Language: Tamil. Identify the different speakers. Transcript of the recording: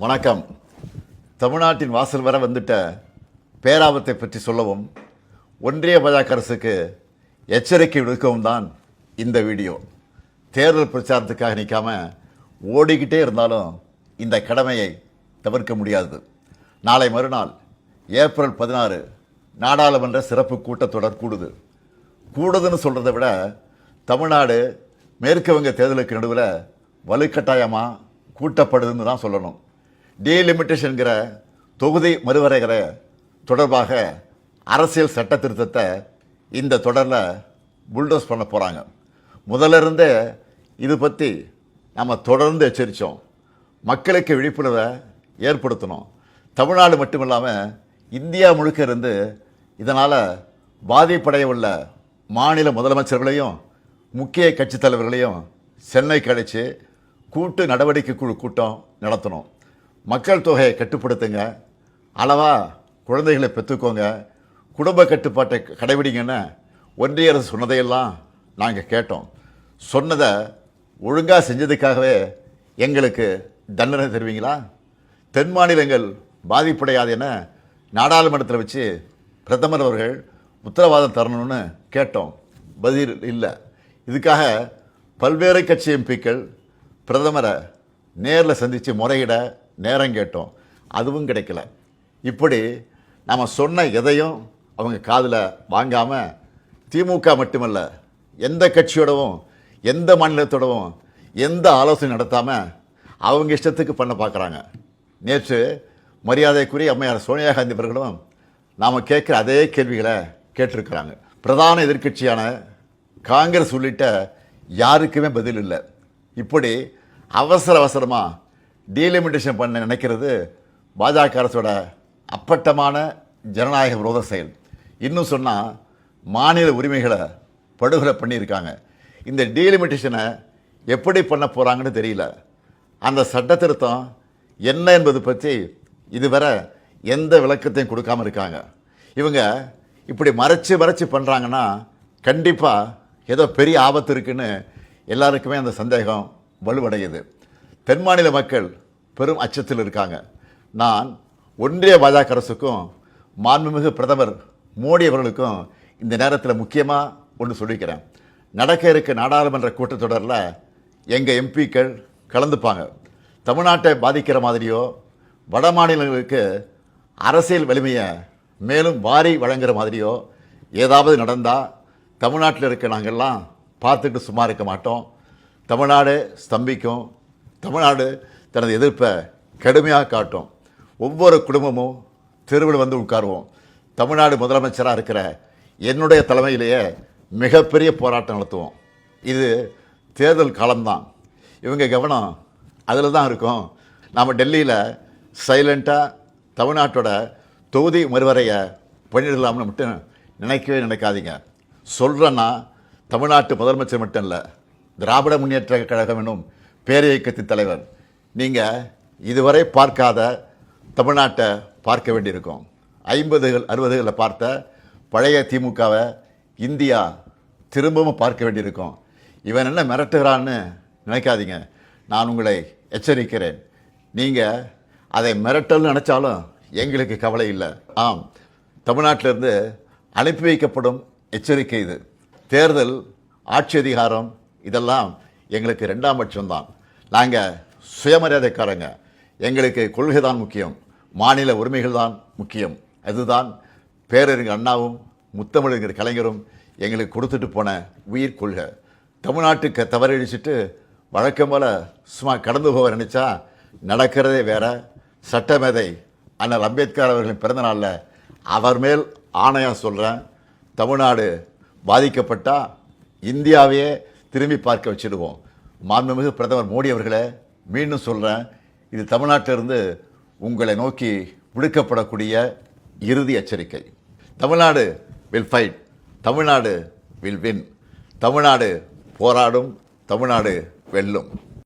Speaker 1: வணக்கம். தமிழ்நாட்டின் வாசல் வர வந்துட்ட பேராபத்தை பற்றி சொல்லவும் ஒன்றிய பாஜக அரசுக்கு எச்சரிக்கை விடுக்கவும் தான் இந்த வீடியோ. தேர்தல் பிரச்சாரத்துக்காக நிற்காம ஓடிக்கிட்டே இருந்தாலும் இந்த கடமையை தவிர்க்க முடியாது. நாளை மறுநாள் ஏப்ரல் 16 நாடாளுமன்ற சிறப்பு கூட்டத்தொடர் கூடுதுன்னு சொல்கிறத விட தமிழ்நாடு மேற்கு வங்க தேர்தலுக்கு நடுவில் வலுக்கட்டாயமாக கூட்டப்படுதுன்னு தான் சொல்லணும். டீலிமிட்டேஷன்கிற தொகுதி மறுவரைகிற தொடர்பாக அரசியல் சட்ட திருத்தத்தை இந்த தொடரில் புல்டோஸ் பண்ண போகிறாங்க. முதல்ல இருந்தே இது பற்றி நம்ம தொடர்ந்து எச்சரித்தோம். மக்களுக்கு விழிப்புணர்வை ஏற்படுத்தணும். தமிழ்நாடு மட்டுமில்லாமல் இந்தியா முழுக்க இருந்து இதனால் பாதிப்படைய உள்ள மாநில முதலமைச்சர்களையும் முக்கிய கட்சி தலைவர்களையும் சென்னைக்கு அழைச்சி கூட்டு நடவடிக்கை குழு கூட்டம் நடத்தணும். மக்கள் தொகையை கட்டுப்படுத்துங்க, அளவாக குழந்தைகளை பெற்றுக்கோங்க, குடும்ப கட்டுப்பாட்டை கடைபிடிங்கன்னு ஒன்றிய அரசு சொன்னதையெல்லாம் நாங்கள் கேட்டோம். சொன்னதை ஒழுங்காக செஞ்சதுக்காகவே எங்களுக்கு தண்டனை தருவீங்களா? தென் மாநிலங்கள் பாதிப்படையாது என நாடாளுமன்றத்தில் வச்சு பிரதமர் அவர்கள் உத்தரவாதம் தரணும்னு கேட்டோம். பதில் இல்லை. இதுக்காக பல்வேறு கட்சி எம்பிக்கள் பிரதமரை நேரில் சந்தித்து முறையிட நேரம் கேட்டோம். அதுவும் கிடைக்கல. இப்படி நம்ம சொன்ன எதையும் அவங்க காதில் வாங்காமல் திமுக மட்டுமல்ல, எந்த கட்சியோடவும் எந்த மாநிலத்தோடவும் எந்த ஆலோசனை நடத்தாமல் அவங்க இஷ்டத்துக்கு பண்ண பார்க்குறாங்க. நேற்று மரியாதைக்குரிய அம்மையார் சோனியா காந்தி அவர்களும் நாம் கேட்குற அதே கேள்விகளை கேட்டிருக்கிறாங்க. பிரதான எதிர்க்கட்சியான காங்கிரஸ் உள்ளிட்ட யாருக்குமே பதில் இல்லை. இப்படி அவசரமாக டீலிமிட்டேஷன் பண்ண நினைக்கிறது பாஜக அரசோட அப்பட்டமான ஜனநாயக விரோத செயல். இன்னும் சொன்னால் மாநில உரிமைகளை படுகொலை பண்ணியிருக்காங்க. இந்த டீலிமிட்டேஷனை எப்படி பண்ண போகிறாங்கன்னு தெரியல. அந்த சட்ட திருத்தம் என்ன என்பது பற்றி இதுவரை எந்த விளக்கத்தையும் கொடுக்காமல் இருக்காங்க. இவங்க இப்படி மறைச்சு பண்ணுறாங்கன்னா கண்டிப்பாக ஏதோ பெரிய ஆபத்து இருக்குன்னு எல்லாருக்குமே அந்த சந்தேகம் வலுவடையுது. தென் மாநில மக்கள் பெரும் அச்சத்தில் இருக்காங்க. நான் ஒன்றிய பாஜக அரசுக்கும் மாண்புமிகு பிரதமர் மோடி அவர்களுக்கும் இந்த நேரத்தில் முக்கியமாக ஒன்று சொல்லிக்கிறேன். நடக்க இருக்க நாடாளுமன்ற கூட்டத்தொடரில் எங்கள் எம்பிக்கள் கலந்துப்பாங்க. தமிழ்நாட்டை பாதிக்கிற மாதிரியோ வட மாநிலங்களுக்கு அரசியல் வலிமையை மேலும் வாரி வழங்குகிற மாதிரியோ ஏதாவது நடந்தால் தமிழ்நாட்டில் இருக்க நாங்கள்லாம் பார்த்துட்டு சும்மா இருக்க மாட்டோம். தமிழ்நாடு ஸ்தம்பிக்கும். தமிழ்நாடு தனது எதிர்ப்பை கடுமையாக காட்டும். ஒவ்வொரு குடும்பமும் தெருவில் வந்து உட்காருவோம். தமிழ்நாடு முதலமைச்சராக இருக்கிற என்னுடைய தலைமையிலேயே மிகப்பெரிய போராட்டம் நடத்துவோம். இது தேர்தல் காலம்தான். இவங்க கவனம் அதில் தான் இருக்கும். நாம் டெல்லியில் சைலண்ட்டாக தமிழ்நாட்டோட தொகுதி மறுவரையை பண்ணிடலாம்னு மட்டும் நினைக்கவே நினைக்காதீங்க. சொல்கிறேன்னா தமிழ்நாட்டு முதலமைச்சர் மட்டும் இல்லை, திராவிட முன்னேற்ற கழகம் என்னும் பேரியக்கத்தின் தலைவர். நீங்கள் இதுவரை பார்க்காத தமிழ்நாட்டை பார்க்க வேண்டியிருக்கும். 50கள் 60களில் பார்த்த பழைய திமுகவை இந்தியா திரும்பவும் பார்க்க வேண்டியிருக்கும். இவன் என்ன மிரட்டுகிறான்னு நினைக்காதீங்க. நான் உங்களை எச்சரிக்கிறேன். நீங்கள் அதை மிரட்டல்னு நினச்சாலும் எங்களுக்கு கவலை இல்லை. ஆம், தமிழ்நாட்டிலிருந்து அனுப்பி வைக்கப்படும் எச்சரிக்கை இது. தேர்தல், ஆட்சி அதிகாரம் இதெல்லாம் எங்களுக்கு 2ஆம் பட்சம்தான். நாங்கள் சுயமரியாதைக்காரங்க. எங்களுக்கு கொள்கை தான் முக்கியம், மாநில உரிமைகள் தான் முக்கியம். அதுதான் பேரறிஞர் அண்ணாவும் முத்தமிழறிஞர் கலைஞரும் எங்களுக்கு கொடுத்துட்டு போன உயிர் கொள்கை. தமிழ்நாட்டுக்கு தவறடிச்சிட்டு வழக்கம் போல் சும்மா கடந்து போக நினச்சா நடக்கிறதே வேற. சட்டமேதை அண்ணல் அம்பேத்கர் அவர்களின் பிறந்தநாளில் அவர் மேல் ஆணையாக சொல்கிறேன், தமிழ்நாடு பாதிக்கப்பட்டால் இந்தியாவையே திரும்பி பார்க்க வச்சுடுவோம். மாண்புமிகு பிரதமர் மோடி அவர்களே, மீண்டும் சொல்கிறேன், இது தமிழ்நாட்டிலிருந்து உங்களை நோக்கி விடுக்கப்படக்கூடிய இறுதி எச்சரிக்கை. Tamil Nadu will fight, Tamil Nadu will win. Tamil Nadu போராடும், தமிழ்நாடு வெல்லும்.